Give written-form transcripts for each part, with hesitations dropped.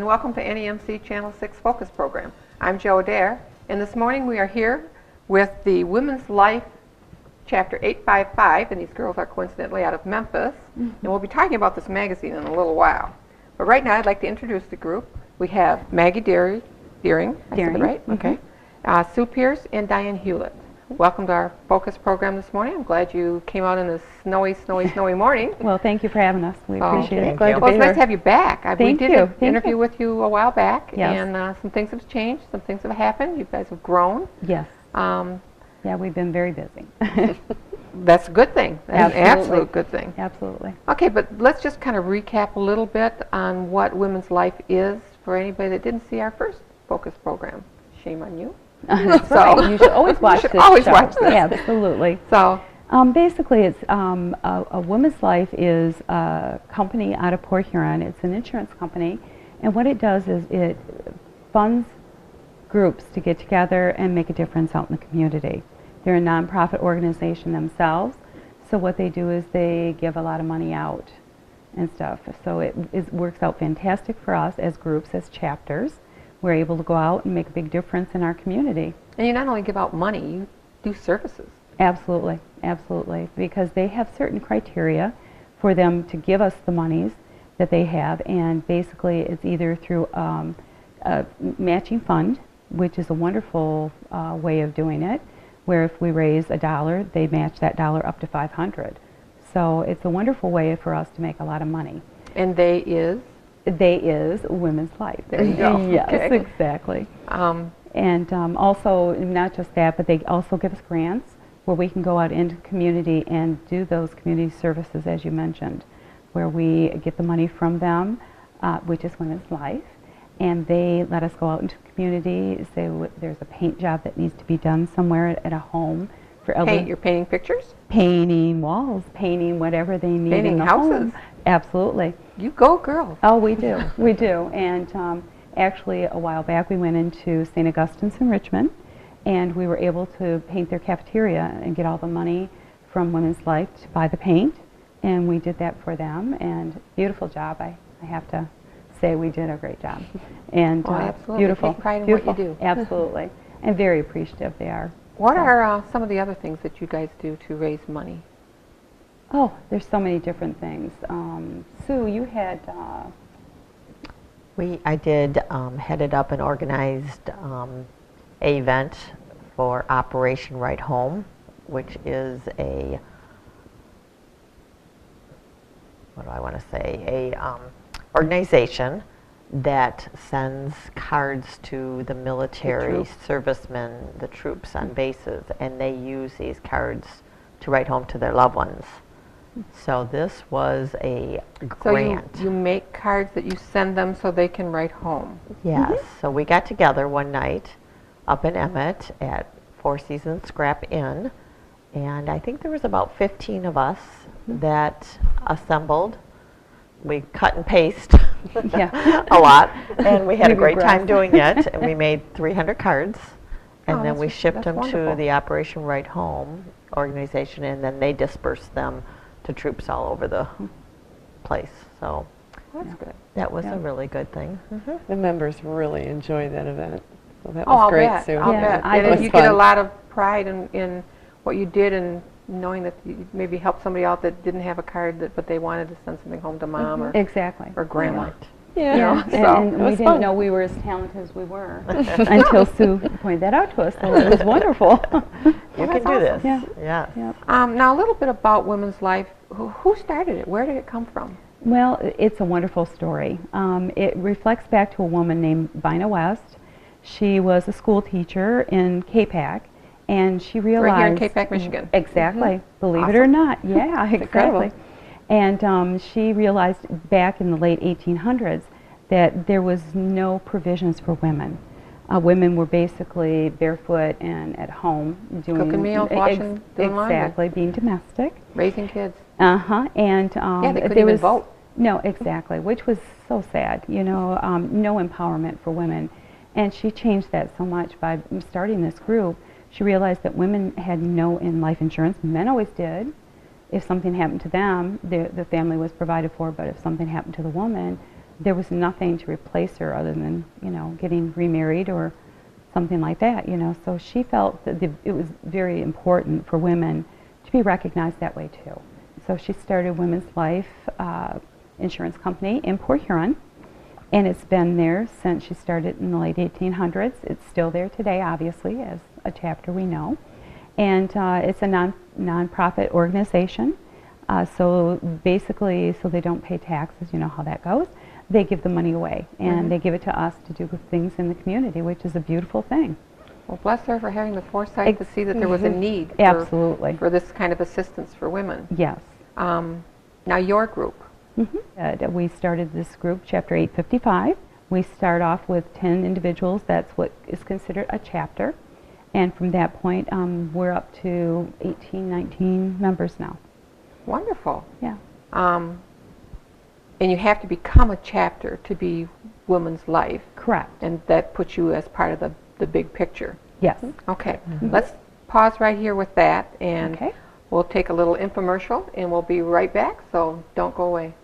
and welcome to NEMC Channel 6 Focus Program. I'm Jo Adair, and this morning we are here with the Women's Life Chapter 855, and these girls are coincidentally out of Memphis, and we'll be talking about this magazine in a little while. But right now I'd like to introduce the group. We have Maggie Deering, I said it right? Okay. Sue Pierce and Diane Hewlett. Welcome to our Focus program this morning. I'm glad you came out in this snowy morning. Well, thank you for having us. We appreciate it. Glad to be here. It's nice to have you back. We did an interview with you a while back, yes. And some things have changed, some things have happened. You guys have grown. Yes. Yeah, we've been very busy. That's a good thing. That's an absolute good thing. Absolutely. Okay, but let's just kind of recap a little bit on what Women's Life is for anybody that didn't see our first Focus program. Shame on you. That's right. You should always watch this. Watch this. Absolutely. So basically, it's a Women's Life is a company out of Port Huron. It's an insurance company, and what it does is it funds groups to get together and make a difference out in the community. They're a nonprofit organization themselves, so what they do is they give a lot of money out and stuff. So it works out fantastic for us as groups, as chapters. We're able to go out and make a big difference in our community. And you not only give out money, you do services. Absolutely, absolutely, because they have certain criteria for them to give us the monies that they have, and basically it's either through a matching fund, which is a wonderful way of doing it, where if we raise $1, they match that dollar up to $500. So it's a wonderful way for us to make a lot of money. And they is? They is Women's Life. There you go. Yes, okay. Exactly. And also, not just that, but they also give us grants where we can go out into the community and do those community services, as you mentioned, where we get the money from them, which is Women's Life, and they let us go out into the community, say there's a paint job that needs to be done somewhere at a home for elderly. You're painting pictures? Painting walls, painting whatever they need painting in the houses. home. Absolutely. You go, girl. Oh, we do. We do. And actually, a while back, we went into St. Augustine's in Richmond, and we were able to paint their cafeteria and get all the money from Women's Life to buy the paint, and we did that for them. And beautiful job. I have to say we did a great job. And absolutely. Beautiful. Take pride in beautiful. what you do. Absolutely. And very appreciative they are. What are some of the other things that you guys do to raise money? Oh, there's so many different things. Sue, you had... I did headed up and organized an event for Operation Right Home, which is a, what do I want to say, organization that sends cards to the military servicemen, the troops on bases, and they use these cards to write home to their loved ones. So this was a grant. So you make cards that you send them so they can write home. Yes. So we got together one night up in Emmett at Four Seasons Scrap Inn, and I think there was about 15 of us that assembled. We cut and paste a lot, and we had a great time doing it, and we made 300 cards, and then we shipped them to the Operation Right Home organization, and then they dispersed them to troops all over the place. So that's good. That was a really good thing. The members really enjoyed that event. So that was great, Sue. I'll bet. And you get a lot of pride in what you did, and knowing that you maybe helped somebody out that didn't have a card, but they wanted to send something home to mom or grandma. Yeah, and we didn't know we were as talented as we were until Sue pointed that out to us. So it was wonderful. You can do this. Yeah. Yes. Now a little bit about Women's Life. Who started it? Where did it come from? Well, it's a wonderful story. It reflects back to a woman named Vina West. She was a school teacher in Capac, and she realized... Right here in Capac, Michigan. Exactly. Believe it or not. Yeah, exactly. Incredible. And she realized back in the late 1800s that there was no provisions for women. Women were basically barefoot and at home doing... Cooking meals, washing, doing laundry. Exactly, being domestic. Raising kids. And they couldn't even vote. No, exactly, which was so sad, no empowerment for women. And she changed that so much by starting this group. She realized that women had no life insurance. Men always did. If something happened to them, the family was provided for, but if something happened to the woman, there was nothing to replace her other than, getting remarried or something like that, So she felt that it was very important for women to be recognized that way too. So she started Women's Life Insurance Company in Port Huron, and it's been there since she started in the late 1800s. It's still there today, obviously, as a chapter we know. And it's a non-profit organization. So basically, so they don't pay taxes, you know how that goes. They give the money away, and they give it to us to do things in the community, which is a beautiful thing. Well, bless her for having the foresight to see that there was a need Absolutely. for this kind of assistance for women. Yes. Now your group. We started this group, Chapter 855. We start off with 10 individuals. That's what is considered a chapter. And from that point, we're up to 18, 19 members now. Wonderful. Yeah. And you have to become a chapter to be Women's Life. Correct. And that puts you as part of the big picture. Yes. Okay. Let's pause right here with that, and Okay. we'll take a little infomercial, and we'll be right back, so don't go away.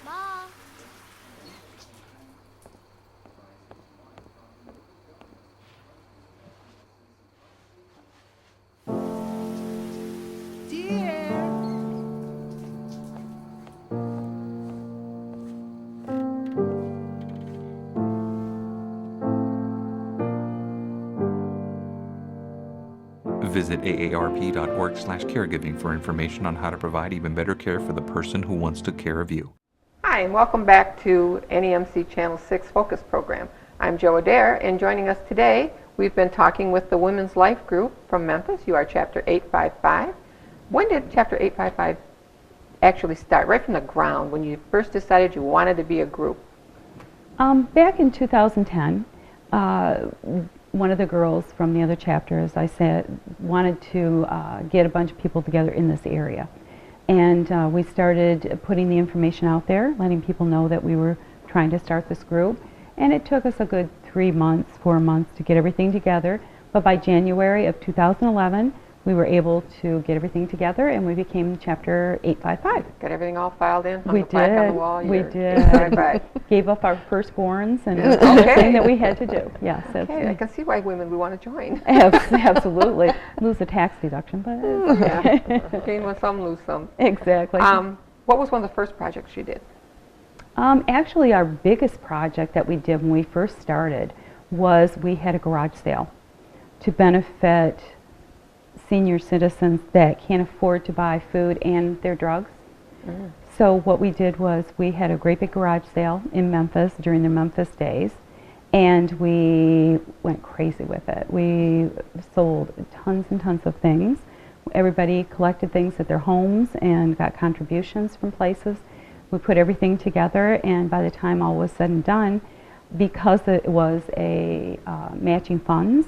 Mom. Visit aarp.org/caregiving for information on how to provide even better care for the person who wants to care of you. Hi, and welcome back to NEMC Channel 6 Focus Program. I'm Joe Adair, and joining us today, we've been talking with the Women's Life Group from Memphis. You are Chapter 855. When did Chapter 855 actually start? Right from the ground, when you first decided you wanted to be a group? Back in 2010, one of the girls from the other chapter, as I said, wanted to get a bunch of people together in this area. And we started putting the information out there, letting people know that we were trying to start this group. And it took us a good 3 months, 4 months to get everything together. But by January of 2011, we were able to get everything together, and we became Chapter 855. Got everything all filed in? Hung We the plaque on the did. wall? We You're did. 855. Gave up our firstborns and everything that we had to do. Yes, that's Okay, I can see why women would want to join. absolutely. Lose the tax deduction, but it's okay. Gain with some, lose some. Exactly. What was one of the first projects you did? Actually, our biggest project that we did when we first started was we had a garage sale to benefit senior citizens that can't afford to buy food and their drugs. So what we did was we had a great big garage sale in Memphis during the Memphis days, and we went crazy with it. We sold tons and tons of things. Everybody collected things at their homes and got contributions from places. We put everything together, and by the time all was said and done, because it was a matching funds,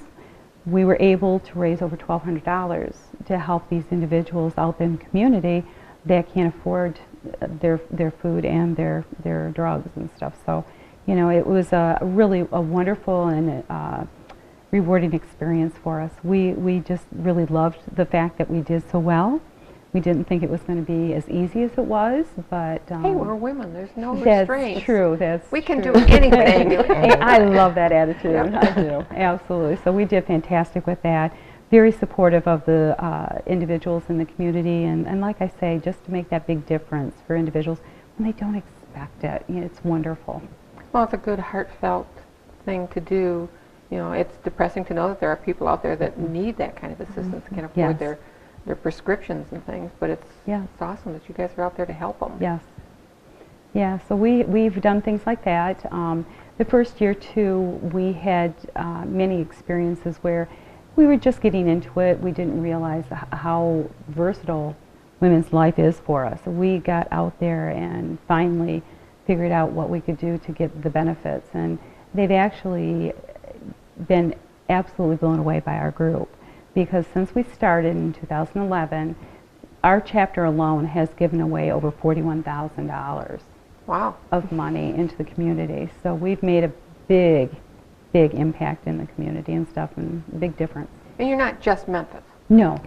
we were able to raise over $1,200 to help these individuals out in the community that can't afford their food and their drugs and stuff. So, you know, it was really a wonderful and rewarding experience for us. We just really loved the fact that we did so well. We didn't think it was going to be as easy as it was, but Hey, we're women. There's no that's restraints. true. That's We can true. do anything. I love that attitude. Yeah. I do. Absolutely. So we did fantastic with that. Very supportive of the individuals in the community, and like I say, just to make that big difference for individuals when they don't expect it. You know, it's wonderful. Well, it's a good, heartfelt thing to do. You know, it's depressing to know that there are people out there that need that kind of assistance, can't afford Yes. their prescriptions and things, but it's Yes. awesome that you guys are out there to help them. Yes. Yeah, so we've done things like that. The first year, too, we had many experiences where we were just getting into it. We didn't realize how versatile women's life is for us. We got out there and finally figured out what we could do to get the benefits, and they've actually been absolutely blown away by our group, because since we started in 2011, our chapter alone has given away over $41,000 Wow. of money into the community. So we've made a big impact in the community and stuff, and a big difference. And you're not just Memphis. No.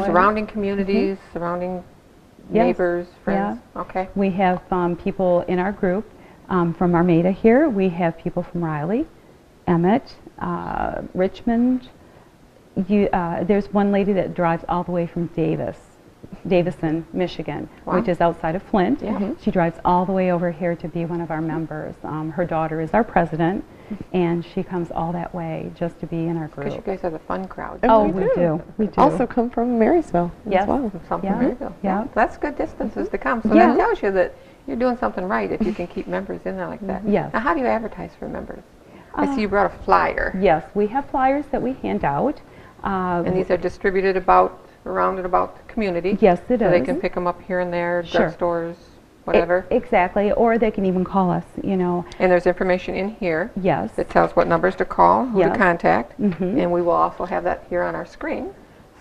Surrounding communities, surrounding Yes. neighbors, friends? Okay. We have people in our group from Armada here. We have people from Riley, Emmett, Richmond. There's one lady that drives all the way from Davison, Michigan, Wow. which is outside of Flint. Yeah. She drives all the way over here to be one of our members. Her daughter is our president, and she comes all that way just to be in our Because you group. guys are the fun crowd. And Oh, we do. We do. Also come from Marysville Yes. as well. Some Yeah. from Maryville. Yeah. That's good distances to come. So Yeah. that tells you that you're doing something right if you can keep members in there like that. Yes. Now, how do you advertise for members? I see you brought a flyer. Yes, we have flyers that we hand out. And these are distributed around and about the community. Yes, it So they is. can pick them up here and there, Sure. drugstores, whatever. Exactly, or they can even call us, And there's information in here Yes. that tells what numbers to call, who to Yes. contact. Mhm. And we will also have that here on our screen.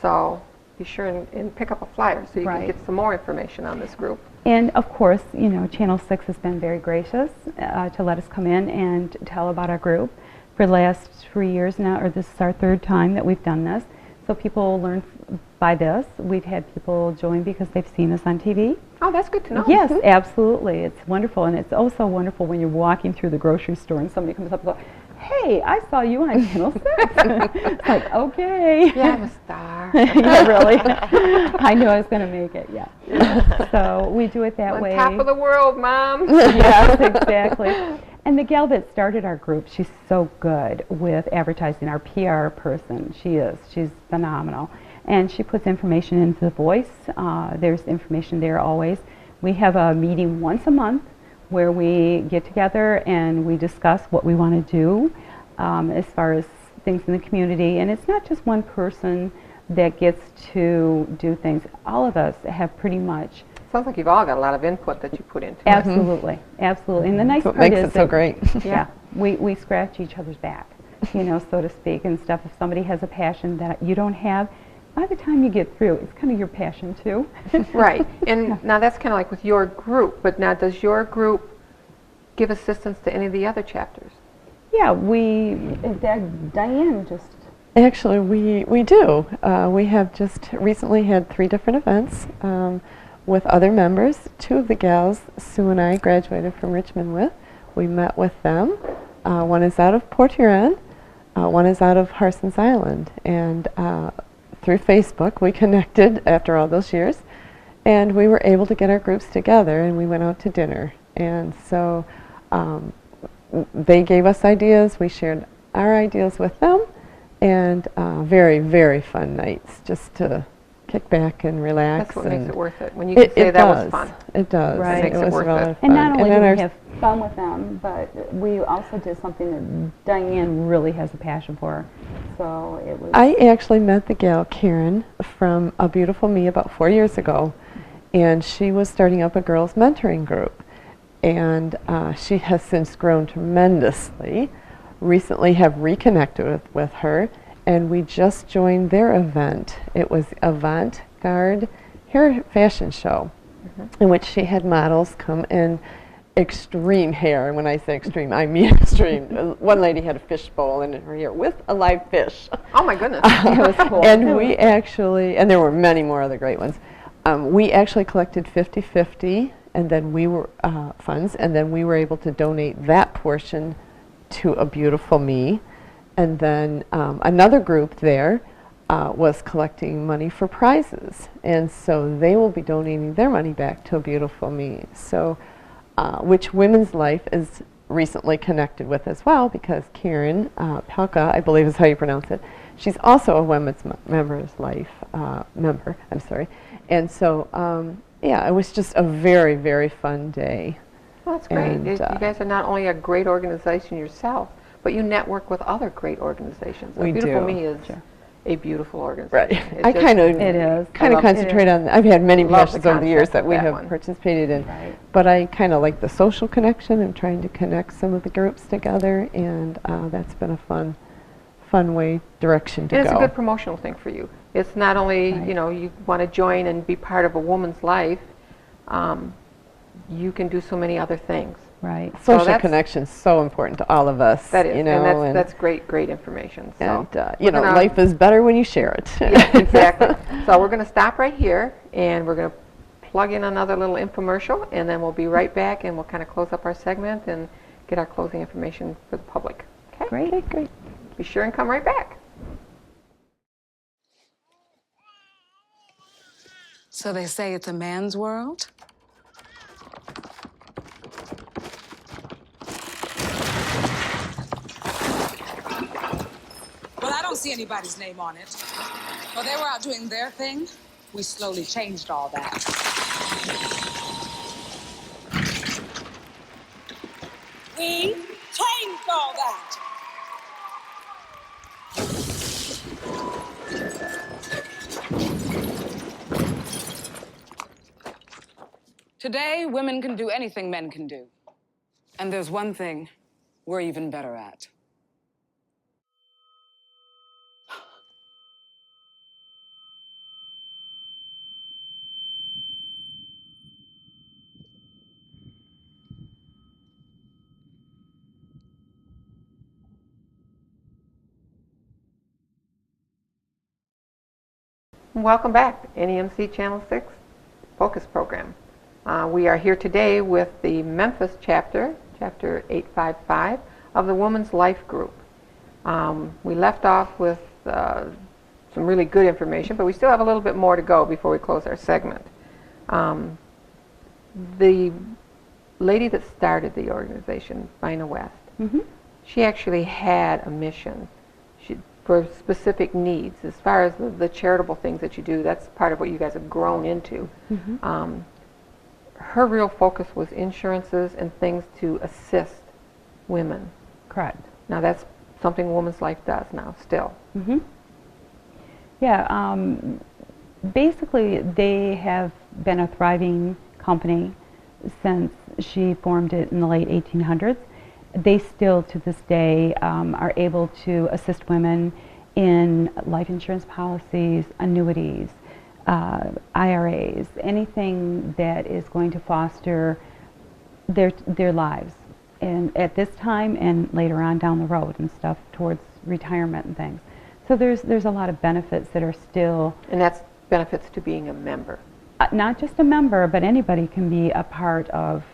So be sure and pick up a flyer so you can Right. get some more information on this group. And of course, Channel 6 has been very gracious to let us come in and tell about our group for the last 3 years now, or this is our third time that we've done this. So people learn by this. We've had people join because they've seen us on TV. Oh, that's good to know. Yes, absolutely. It's wonderful. And it's also wonderful when you're walking through the grocery store and somebody comes up and goes, "Hey, I saw you on Channel 6." It's like, okay. Yeah, I'm a star. Yeah, really. I knew I was going to make it, yeah. So we do it that On way. top of the world, Mom. Yes, exactly. And the gal that started our group, she's so good with advertising, our PR person. She's phenomenal. And she puts information into the Voice. There's information there always. We have a meeting once a month where we get together and we discuss what we want to do as far as things in the community. And it's not just one person that gets to do things. All of us have pretty much. Sounds like you've all got a lot of input that you put into it. Absolutely, absolutely. And the nice That's what part makes is it so that- great. Yeah, we scratch each other's back, so to speak, and stuff. If somebody has a passion that you don't have, by the time you get through, it's kind of your passion too. Right. And now that's kind of like with your group, but now does your group give assistance to any of the other chapters? Yeah, Diane just. Actually, we do. We have just recently had 3 different events with other members. 2 of the gals Sue and I graduated from Richmond with. We met with them. One is out of Port Huron. One is out of Harson's Island. And through Facebook, we connected after all those years. And we were able to get our groups together, and we went out to dinner. And so they gave us ideas. We shared our ideas with them. And very, very fun nights just to kick back and relax. That's what makes and it worth it. When you can say that was fun. It does. Right. It makes it was worth really it. fun. And not only then did our we have fun with them, but we also did something that Diane really has a passion for. So it was. I actually met the gal Karen from A Beautiful Me about 4 years ago, and she was starting up a girls mentoring group, and she has since grown tremendously. Recently have reconnected with her, and we just joined their event. It was Avant-Garde Hair Fashion Show, in which she had models come in extreme hair. And when I say extreme, I mean extreme. One lady had a fish bowl in her hair with a live fish. Oh my goodness. It was cool. And we actually, and there were many more other great ones, we actually collected 50-50 and then we were funds, and then we were able to donate that portion to A Beautiful Me. And then another group there was collecting money for prizes, and so they will be donating their money back to A Beautiful Me. So, which Women's Life is recently connected with as well, because Karen Pelka, I believe is how you pronounce it, she's also a Women's Members Life member. I'm sorry, and so yeah, it was just a very, very fun day. Well, that's great. And, You guys are not only a great organization yourself, but you network with other great organizations. We Beautiful do. Me is a beautiful Right. organization. It's I just- kind of It is. kind I of love- concentrate on. I've had many Love the passions over the years concept that of we that have one. participated in, Right. but I kind of like the social connection and trying to connect some of the groups together, and that's been a fun way direction to And it's go. a good promotional thing for you. It's not only, Right. you want to join and be part of a woman's life, you can do so many other things. Right. So Social that's- connection is so important to all of us. That is, you know, and that's great information. So and we're gonna- life is better when you share it. Yeah, exactly. So we're going to stop right here, and we're going to plug in another little infomercial, and then we'll be right back, and we'll kind of close up our segment and get our closing information for the public. Okay? Great, great. Be sure and come right back. So they say it's a man's world? Well, I don't see anybody's name on it. While they were out doing their thing, we slowly changed all that. We changed all that. Today, women can do anything men can do. And there's one thing we're even better at. Welcome back, NEMC Channel 6 Focus Program. We are here today with the Memphis chapter, Chapter 855, of the Women's Life Group. We left off with some really good information, but we still have a little bit more to go before we close our segment. The lady that started the organization, Vina West, she actually had a mission for specific needs. As far as the charitable things that you do, that's part of what you guys have grown into. Her real focus was insurances and things to assist women. Correct. Now that's something Women's Life does now, still. Yeah, basically they have been a thriving company since she formed it in the late 1800s. They still, to this day, are able to assist women in life insurance policies, annuities, IRAs, anything that is going to foster their lives, and at this time and later on down the road and stuff towards retirement and things. So there's a lot of benefits that are still. And that's benefits to being a member. Not just a member, but anybody can be a part of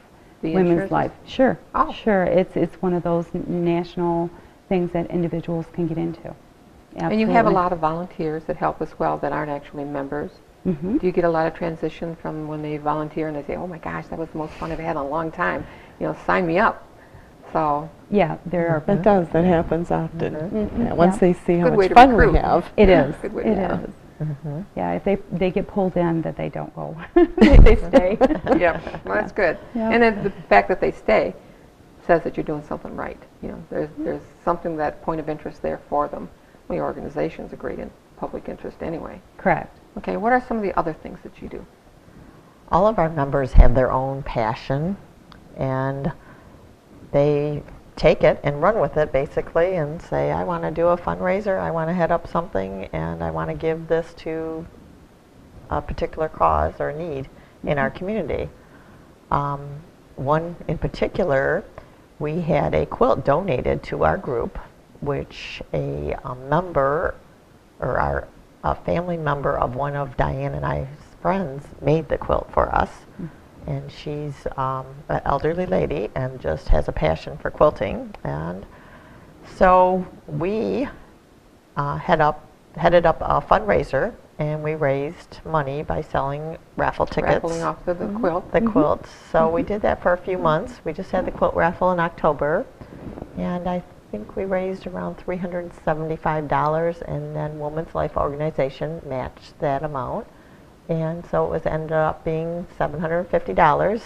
The Women's insurances? Life. Sure, Oh. sure. It's one of those national things that individuals can get into. Absolutely. And you have a lot of volunteers that help as well that aren't actually members. Do you get a lot of transition from when they volunteer and they say, oh my gosh, that was the most fun I've had in a long time, sign me up. So Yeah, there are. That does. That happens often. Yeah, once they see how Good way much to fun recruit. we have. It is. Good way It to have is. Yeah, if they get pulled in, that they don't go. they stay. Yep, well, that's good. Yeah. And then the fact that they stay says that you're doing something right. There's something, that point of interest there for them. Well, your organization's a great public interest anyway. Correct. Okay, what are some of the other things that you do? All of our members have their own passion, and they take it and run with it basically and say, I want to do a fundraiser, I want to head up something, and I want to give this to a particular cause or need in our community. One in particular, we had a quilt donated to our group, which a member or a family member of one of Diane and I's friends made the quilt for us. And she's an elderly lady and just has a passion for quilting. And so we headed up a fundraiser, and we raised money by selling raffle tickets. Raffling off the quilt. The quilts. So we did that for a few months. We just had the quilt raffle in October, and I think we raised around $375, and then Women's Life Organization matched that amount. And so it ended up being $750,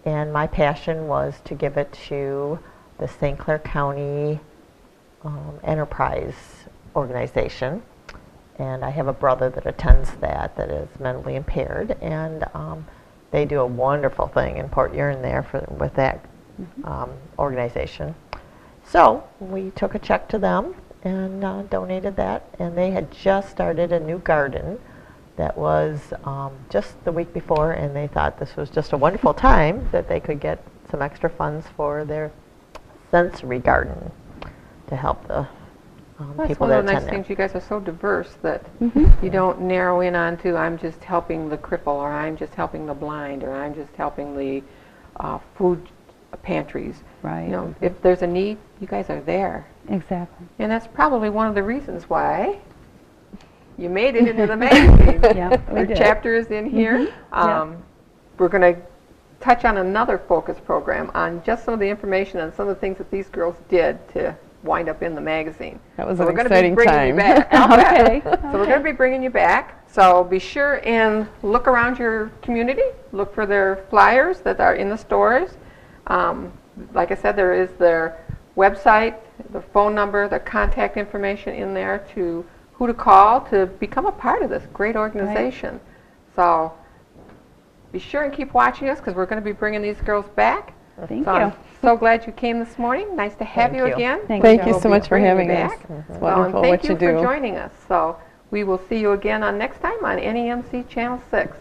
and my passion was to give it to the St. Clair County Enterprise Organization. And I have a brother that attends that is mentally impaired, and they do a wonderful thing in Port Huron there with that organization. So we took a check to them and donated that, and they had just started a new garden that was just the week before, and they thought this was just a wonderful time that they could get some extra funds for their sensory garden to help the That's people one that of the nice attend things. there. You guys are so diverse that Mm-hmm. you don't narrow in onto I'm just helping the cripple, or I'm just helping the blind, or I'm just helping the food pantries. Right. You know, if there's a need, you guys are there. Exactly. And that's probably one of the reasons why you made it into the magazine. Yeah, we Your did. chapter is in here. Yeah. We're going to touch on another focus program on just some of the information and some of the things that these girls did to wind up in the magazine. That was So an we're gonna be exciting bringing you time. back. I'll bet. Okay. So we're going to be bringing you back. So be sure and look around your community. Look for their flyers that are in the stores. Like I said, there is their website, the phone number, the contact information in there to who to call to become a part of this great organization. So be sure and keep watching us because we're going to be bringing these girls back. Thank So you. I'm so glad you came this morning. Nice to have Thank you you. again. Thank you We'll so be much for bringing you having us. back. It's So, wonderful and thank what you you for do. joining us. So we will see you again on next time on NEMC Channel 6.